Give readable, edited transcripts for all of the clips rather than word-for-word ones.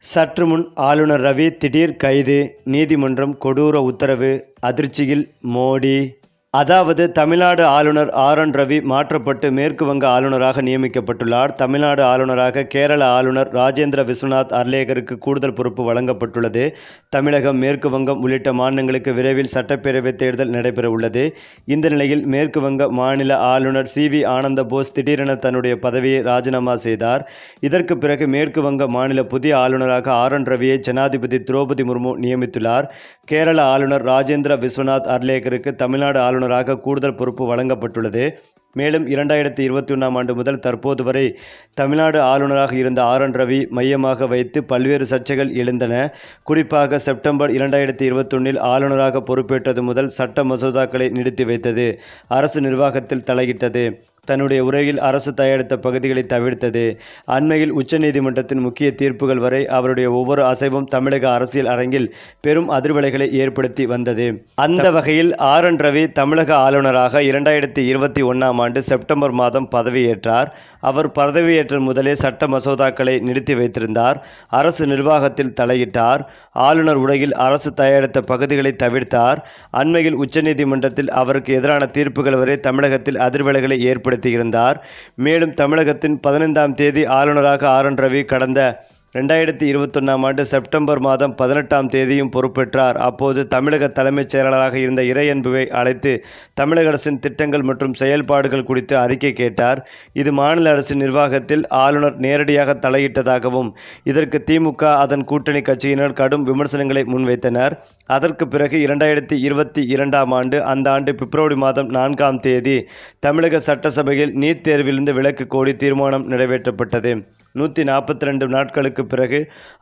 சற்றுமுன் ஆளுநர் ரவி திடீர் கைது, நீதிமன்றம் கொடூர உத்தரவு, அதிர்ச்சியில் மோடி. அதாவது தமிழ்நாடு ஆளுநர் ஆர்.என். ரவி மாற்றப்பட்டு மேற்கு வங்க ஆளுநராக நியமிக்கப்பட்டுள்ளார். தமிழ்நாடு ஆளுநராக கேரள ஆளுநர் ராஜேந்திர விஸ்வநாத் அர்லேகருக்கு கூடுதல் பொறுப்பு வழங்கப்பட்டுள்ளது. தமிழகம், மேற்கு வங்கம் உள்ளிட்ட மாநிலங்களுக்கு விரைவில் சட்டப்பேரவை தேர்தல் நடைபெறவுள்ளது. இந்த நிலையில் மேற்கு வங்க மாநில ஆளுநர் சி.வி. ஆனந்த போஸ் திடீரென தன்னுடைய பதவியை ராஜினாமா செய்தார். இதற்கு பிறகு மேற்கு வங்க மாநில புதிய ஆளுநராக ஆர்.என். ரவியை ஜனாதிபதி திரௌபதி முர்மு நியமித்துள்ளார். கேரள ஆளுநர் ராஜேந்திர விஸ்வநாத் அர்லேகருக்கு தமிழ்நாடு ஆளுநராக கூடுதல் பொறுப்பு வழங்கப்பட்டுள்ளது. மேலும் 2021ஆம் ஆண்டு முதல் தற்போது வரை தமிழ்நாடு ஆளுநராக இருந்த ஆர்.என். ரவி மையமாக வைத்து பல்வேறு சர்ச்சைகள் எழுந்தன. குறிப்பாக செப்டம்பர் 2021இல் ஆளுநராக பொறுப்பேற்றது முதல் சட்ட மசோதாக்களை நிறுத்தி வைத்தது, அரசு நிர்வாகத்தில் தலையிட்டது, தன்னுடைய உரையில் அரசு தயாரித்த பகுதிகளை தவிர்த்தது, அண்மையில் உச்சநீதிமன்றத்தின் முக்கிய தீர்ப்புகள் வரை அவருடைய ஒவ்வொரு அசைவும் தமிழக அரசியல் அரங்கில் பெரும் அதிர்வலைகளை ஏற்படுத்தி வந்தது. அந்த வகையில் ஆர்.என். ரவி தமிழக ஆளுநராக 2021ஆம் ஆண்டு செப்டம்பர் மாதம் பதவியேற்றார். அவர் பதவியேற்ற முதலே சட்ட மசோதாக்களை நிறுத்தி வைத்திருந்தார். அரசு நிர்வாகத்தில் தலையிட்டார். ஆளுநர் உரையில் அரசு தயாரித்த பகுதிகளை தவிர்த்தார். அண்மையில் உச்சநீதிமன்றத்தில் அவருக்கு எதிரான தீர்ப்புகள் வரை தமிழகத்தில் அதிர்வலைகளை ஏற்படுத்தியிருந்தார். மேலும் தமிழகத்தின் 15ஆம் தேதி ஆளுநராக ஆர்.என். ரவி கடந்த 2021ஆம் ஆண்டு செப்டம்பர் மாதம் 18ஆம் தேதியும் பொறுப்பேற்றார். அப்போது தமிழக தலைமைச் செயலாளராக இருந்த இறையன்புவை அழைத்து தமிழக அரசின் திட்டங்கள் மற்றும் செயல்பாடுகள் குறித்து அறிக்கை கேட்டார். இது மாநில அரசின் நிர்வாகத்தில் ஆளுநர் நேரடியாக தலையிட்டதாகவும், இதற்கு திமுக, அதன் கூட்டணி கட்சியினர் கடும் விமர்சனங்களை முன்வைத்தனர். அதற்கு பிறகு 2022ஆம் ஆண்டு அந்த ஆண்டு பிப்ரவரி மாதம் 4ஆம் தேதி தமிழக சட்டசபையில் நீட் தேர்விலிருந்து விலக்கு கோரி தீர்மானம் நிறைவேற்றப்பட்டது. 142 நாட்களுக்கு பிறகு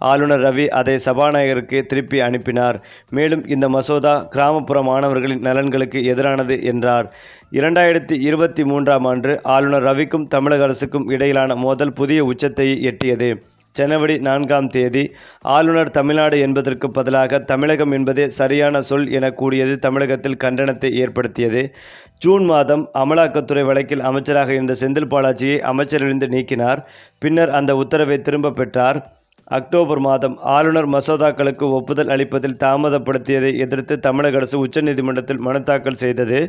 ஆளுநர் ரவி அதை சபாநாயகருக்கு திருப்பி அனுப்பினார். மேலும் இந்த மசோதா கிராமப்புற மாணவர்களின் நலன்களுக்கு எதிரானது என்றார். 2023ஆம் ஆண்டு ஆளுநர் ரவிக்கும் தமிழக அரசுக்கும் இடையிலான மோதல் புதிய உச்சத்தை எட்டியது. ஜனவரி 4ஆம் தேதி ஆளுநர் தமிழ்நாடு என்பதற்கு பதிலாக தமிழகம் என்பதே சரியான சொல் என கூறியது தமிழகத்தில் கண்டனத்தை ஏற்படுத்தியது. ஜூன் மாதம் அமலாக்கத்துறை வழக்கில் அமைச்சராக இருந்த செந்தில் பாலாஜியை அமைச்சரிலிருந்து நீக்கினார். பின்னர் அந்த உத்தரவை திரும்ப பெற்றார். அக்டோபர் மாதம் ஆளுநர் மசோதாக்களுக்கு ஒப்புதல் அளிப்பதில் தாமதப்படுத்தியதை எதிர்த்து தமிழக அரசு உச்சநீதிமன்றத்தில் மனு தாக்கல் செய்தது.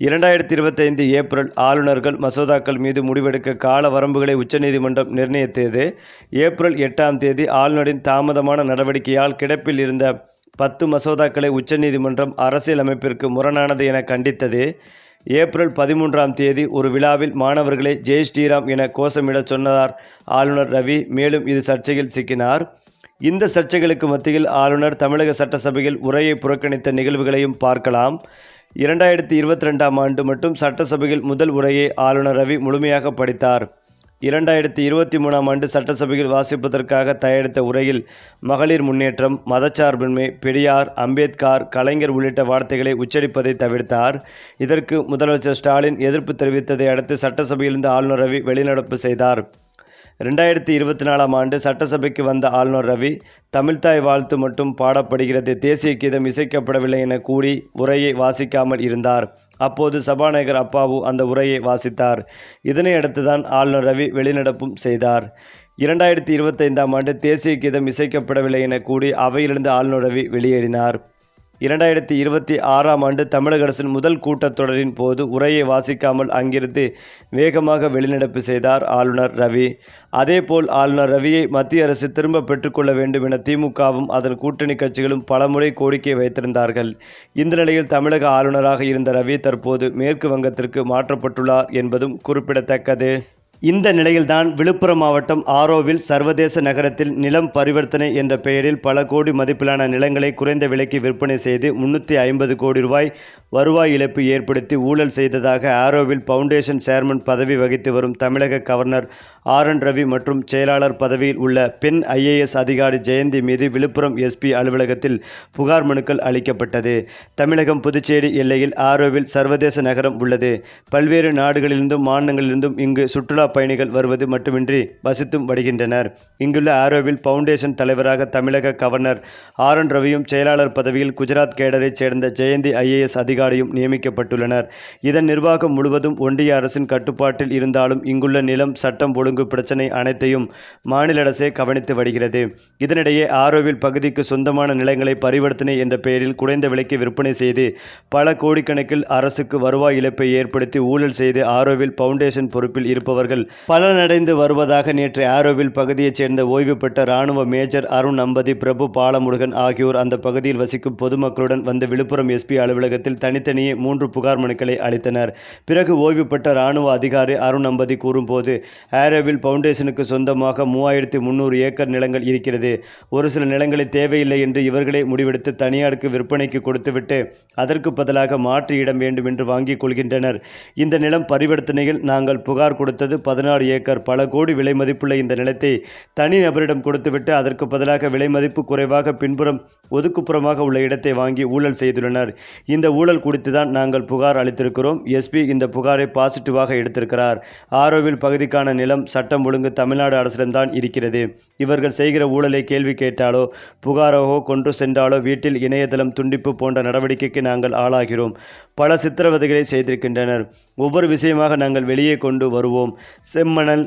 2025 ஏப்ரல் ஆளுநர்கள் மசோதாக்கள் மீது முடிவெடுக்க கால வரம்புகளை உச்சநீதிமன்றம் நிர்ணயித்தது. ஏப்ரல் 8ஆம் தேதி ஆளுநரின் தாமதமான நடவடிக்கையால் கிடப்பில் இருந்த 10 மசோதாக்களை உச்சநீதிமன்றம் அரசியல் அமைப்பிற்கு முரணானது என கண்டித்தது. ஏப்ரல் 13ஆம் தேதி ஒரு விழாவில் மாணவர்களை ஜெய் ஸ்ரீராம் என கோஷமிட சொன்னார் ஆளுநர் ரவி. மேலும் இது சர்ச்சையில் சிக்கினார். இந்த சர்ச்சைகளுக்கு மத்தியில் ஆளுநர் தமிழக சட்டசபையில் உரையை புறக்கணித்த நிகழ்வுகளையும் பார்க்கலாம். 2022ஆம் ஆண்டு மட்டும் சட்டசபையில் முதல் உரையை ஆளுநர் ரவி முழுமையாக படித்தார். 2023ஆம் ஆண்டு சட்டசபையில் வாசிப்பதற்காக தயாரித்த உரையில் மகளிர் முன்னேற்றம், மதச்சார்பின்மை, பெரியார், அம்பேத்கர், கலைஞர் உள்ளிட்ட வார்த்தைகளை உச்சரிப்பதை தவிர்த்தார். இதற்கு முதலமைச்சர் ஸ்டாலின் எதிர்ப்பு தெரிவித்ததை அடுத்து சட்டசபையிலிருந்து ஆளுநர் ரவி வெளிநடப்பு செய்தார். 2024ஆம் ஆண்டு சட்டசபைக்கு வந்த ஆளுநர் ரவி, தமிழ்த்தாய் வாழ்த்து மட்டும் பாடப்படுகிறது, தேசிய கீதம் இசைக்கப்படவில்லை என கூறி உரையை வாசிக்காமல் இருந்தார். அப்போது சபாநாயகர் அப்பாவு அந்த உரையை வாசித்தார். இதனை அடுத்துதான் ஆளுநர் ரவி வெளிநடப்பும் செய்தார். 2025ஆம் ஆண்டு தேசிய கீதம் இசைக்கப்படவில்லை என கூறி அவையிலிருந்து ஆளுநர் ரவி வெளியேறினார். 2026ஆம் ஆண்டு தமிழக அரசின் முதல் கூட்டத்தொடரின் போது உரையை வாசிக்காமல் அங்கிருந்து வேகமாக வெளிநடப்பு செய்தார் ஆளுநர் ரவி. அதேபோல் ஆளுநர் ரவியை மத்திய அரசு திரும்ப பெற்றுக்கொள்ள வேண்டும் என திமுகவும் அதன் கூட்டணி கட்சிகளும் பலமுறை கோரிக்கை வைத்திருந்தார்கள். இந்த நிலையில் தமிழக ஆளுநராக இருந்த ரவி தற்போது மேற்கு வங்கத்திற்கு மாற்றப்பட்டுள்ளார் என்பதும் குறிப்பிடத்தக்கது. இந்த நிலையில்தான் விழுப்புரம் மாவட்டம் ஆரோவில் சர்வதேச நகரத்தில் நிலம் பரிவர்த்தனை என்ற பெயரில் பல கோடி மதிப்பிலான நிலங்களை குறைந்த விலைக்கு விற்பனை செய்து 350 கோடி ரூபாய் வருவாய் இழப்பு ஏற்படுத்தி ஊழல் செய்ததாக ஆரோவில் ஃபவுண்டேஷன் சேர்மன் பதவி வகித்து வரும் தமிழக கவர்னர் ஆர்.என். ரவி மற்றும் செயலாளர் பதவியில் உள்ள பெண் IAS அதிகாரி ஜெயந்தி மீது விழுப்புரம் SP அலுவலகத்தில் புகார் மனுக்கள் அளிக்கப்பட்டது. தமிழகம் புதுச்சேரி எல்லையில் ஆரோவில் சர்வதேச நகரம் உள்ளது. பல்வேறு நாடுகளிலிருந்தும் மாநிலங்களிலிருந்தும் இங்கு சுற்றுலா பயணிகள் வருவது மட்டுமின்றி வசித்தும் வருகின்றனர். இங்குள்ள ஆரோவில் ஃபவுண்டேஷன் தலைவராக தமிழக கவர்னர் ஆர்.என். ரவியும், செயலாளர் பதவியில் குஜராத் கேடரைச் சேர்ந்த ஜெயந்தி IAS அதிகாரியும் நியமிக்கப்பட்டுள்ளனர். இதன் நிர்வாகம் முழுவதும் ஒன்றிய அரசின் கட்டுப்பாட்டில் இருந்தாலும் இங்குள்ள நிலம், சட்டம் ஒழுங்கு பிரச்சினை அனைத்தையும் மாநில அரசே கவனித்து வருகிறது. இதனிடையே ஆரோவில் பகுதிக்கு சொந்தமான நிலங்களை பரிவர்த்தனை என்ற பெயரில் குறைந்த விலைக்கு விற்பனை செய்து பல கோடிக்கணக்கில் அரசுக்கு வருவாய் இழப்பை ஏற்படுத்தி ஊழல் செய்து ஆரோவில் ஃபவுண்டேஷன் பொறுப்பில் இருப்பவர்கள் பலனடைந்து வருவதாக நேற்று ஆரோவில் பகுதியைச் சேர்ந்த ஓய்வு பெற்ற ராணுவ மேஜர் அருண் அம்பதி, பிரபு பாலமுருகன் ஆகியோர் அந்த பகுதியில் வசிக்கும் பொதுமக்களுடன் வந்து விழுப்புரம் SP அலுவலகத்தில் தனித்தனியே 3 புகார் மனுக்களை அளித்தனர். பிறகு ஓய்வு பெற்ற ராணுவ அதிகாரி அருண் அம்பதி கூறும்போது, ஆரோவில் ஃபவுண்டேஷனுக்கு சொந்தமாக 3300 ஏக்கர் நிலங்கள் இருக்கிறது. ஒரு சில நிலங்களை தேவையில்லை என்று இவர்களே முடிவெடுத்து தனியாருக்கு விற்பனைக்கு கொடுத்துவிட்டு அதற்கு பதிலாக மாற்று இடம் வேண்டும் என்று வாங்கிக் கொள்கின்றனர். இந்த நிலம் பரிவர்த்தனையில் நாங்கள் புகார் கொடுத்தது 16 ஏக்கர். பல கோடி விலை மதிப்புள்ள இந்த நிலத்தை தனி நபரிடம் கொடுத்துவிட்டு அதற்கு பதிலாக விலை மதிப்பு குறைவாக பின்புறம் ஒதுக்குப்புறமாக உள்ள இடத்தை வாங்கி ஊழல் செய்துள்ளனர். இந்த ஊழல் குறித்துதான் நாங்கள் புகார் அளித்திருக்கிறோம். SP இந்த புகாரை பாசிட்டிவாக எடுத்திருக்கிறார். ஆரோவில் பகுதிக்கான நிலம், சட்டம் ஒழுங்கு தமிழ்நாடு அரசிடம்தான் இருக்கிறது. இவர்கள் செய்கிற ஊழலை கேள்வி கேட்டாலோ புகாராகவோ கொண்டு சென்றாலோ வீட்டில் இணையதளம் துண்டிப்பு போன்ற நடவடிக்கைக்கு நாங்கள் ஆளாகிறோம். பல சித்திரவதைகளை செய்திருக்கின்றனர். ஒவ்வொரு விஷயமாக நாங்கள் வெளியே கொண்டு வருவோம். செம்மணல்,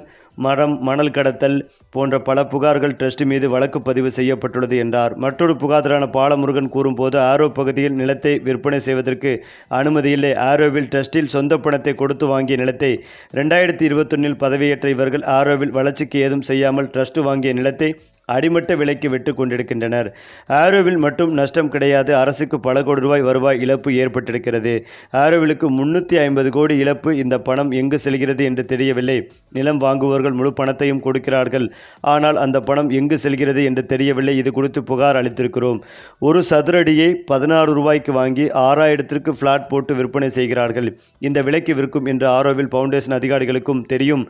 மணல் கடத்தல் போன்ற பல புகார்கள் டிரஸ்ட் மீது வழக்கு பதிவு செய்யப்பட்டுள்ளது என்றார். மற்றொரு புகாதரான பாலமுருகன் கூறும்போது, ஆரோ பகுதியில் நிலத்தை விற்பனை செய்வதற்கு அனுமதியில்லை. ஆரோவில் டிரஸ்டில் சொந்த பணத்தை கொடுத்து வாங்கிய நிலத்தை 2021 பதவியேற்ற இவர்கள் ஆரோவில் வளர்ச்சிக்கு ஏதும் செய்யாமல் டிரஸ்ட் வாங்கிய நிலத்தை அடிமட்ட விலைக்கு விட்டு கொண்டிருக்கின்றனர். ஆரோவில் மட்டும் நஷ்டம் கிடையாது, அரசுக்கு பல கோடி ரூபாய் வருவாய் இழப்பு ஏற்பட்டிருக்கிறது. ஆரோவிலுக்கு 350 கோடி இழப்பு. இந்த பணம் எங்கு செல்கிறது என்று தெரியவில்லை. நிலம் வாங்குவோர்கள் முழு பணத்தையும் கொடுக்கிறார்கள். ஆனால் அந்த பணம் எங்கு செல்கிறது என்று தெரியவில்லை. இது குறித்து புகார் அளித்திருக்கிறோம். ஒரு சதுரடியை 16 ரூபாய்க்கு வாங்கி 6000க்கு பிளாட் போட்டு விற்பனை செய்கிறார்கள். இந்த விலைக்கு விற்கும் என்று ஆரோவில் ஃபவுண்டேஷன் அதிகாரிகளுக்கும் தெரியும்.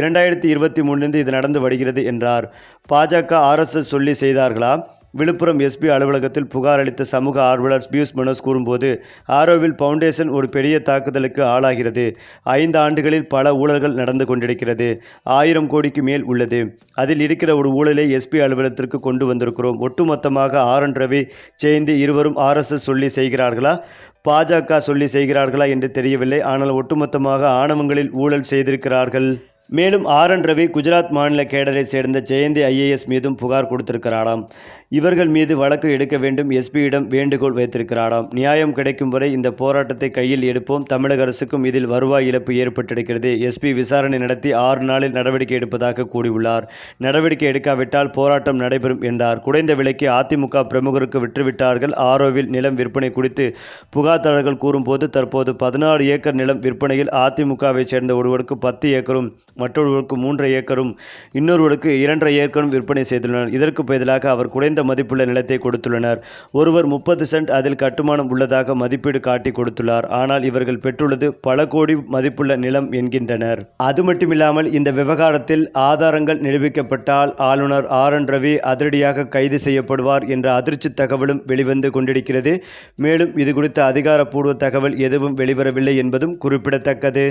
2023 இது நடந்து வருகிறது என்றார். பாஜக RSS சொல்லி செய்தார்களா? விழுப்புரம் SP அலுவலகத்தில் புகார் அளித்த சமூக ஆர்வலர் பியூஷ் மனோஜ் கூறும்போது, ஆரோவில் ஃபவுண்டேஷன் ஒரு பெரிய தாக்குதலுக்கு ஆளாகிறது. 5 ஆண்டுகளில் பல ஊழல்கள் நடந்து கொண்டிருக்கிறது. 1000 கோடிக்கு மேல் உள்ளது. அதில் இருக்கிற ஒரு ஊழலை SP அலுவலகத்திற்கு கொண்டு வந்திருக்கிறோம். ஒட்டுமொத்தமாக R.N. ரவி, ஜெயந்தி இருவரும் RSS சொல்லி செய்கிறார்களா, பாஜக சொல்லி செய்கிறார்களா என்று தெரியவில்லை. ஆனால் ஒட்டுமொத்தமாக ஆணவங்களில் ஊழல் செய்திருக்கிறார்கள். மேலும் R.N. ரவி குஜராத் மாநில கேடரை சேர்ந்த ஜெயந்தி IAS மீதும் புகார் கொடுத்திருக்கிறாராம். இவர்கள் மீது வழக்கு எடுக்க வேண்டும் SP-யிடம் வேண்டுகோள் வைத்திருக்கிறாராம். நியாயம் கிடைக்கும் வரை இந்த போராட்டத்தை கையில் எடுப்போம். தமிழக அரசுக்கும் இதில் வருவாய் இழப்பு ஏற்பட்டிருக்கிறது. SP விசாரணை நடத்தி 6 நாளில் நடவடிக்கை எடுப்பதாக கூறியுள்ளார். நடவடிக்கை எடுக்காவிட்டால் போராட்டம் நடைபெறும் என்றார். குறைந்த விலைக்கு அதிமுக பிரமுகருக்கு விற்றுவிட்டார்கள். ஆரோவில் நிலம் விற்பனை குறித்து புகார்தாரர்கள் கூறும்போது, தற்போது 16 ஏக்கர் நிலம் விற்பனையில் அதிமுகவை சேர்ந்த ஒருவருக்கு 10 ஏக்கரும், மற்றொருவருக்கு 3 ஏக்கரும், இன்னொருவருக்கு 2.5 ஏக்கரும் விற்பனை செய்துள்ளனர். இதற்கு பதிலாக அவர் குறைந்த மதிப்புள்ள நிலத்தை கொடுத்துள்ளனர். ஒருவர் 30 சென்ட் அதில் கட்டுமானம் உள்ளதாக மதிப்பீடு காட்டி கொடுத்துள்ளார். ஆனால் இவர்கள் பெற்றுள்ளது பல கோடி மதிப்புள்ள நிலம் என்கின்றனர். அது மட்டுமில்லாமல் இந்த விவகாரத்தில் ஆதாரங்கள் நிரூபிக்கப்பட்டால் ஆளுநர் R.N. ரவி அதிரடியாக கைது செய்யப்படுவார் என்ற அதிர்ச்சி தகவலும் வெளிவந்து கொண்டிருக்கிறது. மேலும் இது குறித்த அதிகாரப்பூர்வ தகவல் எதுவும் வெளிவரவில்லை என்பதும் குறிப்பிடத்தக்கது.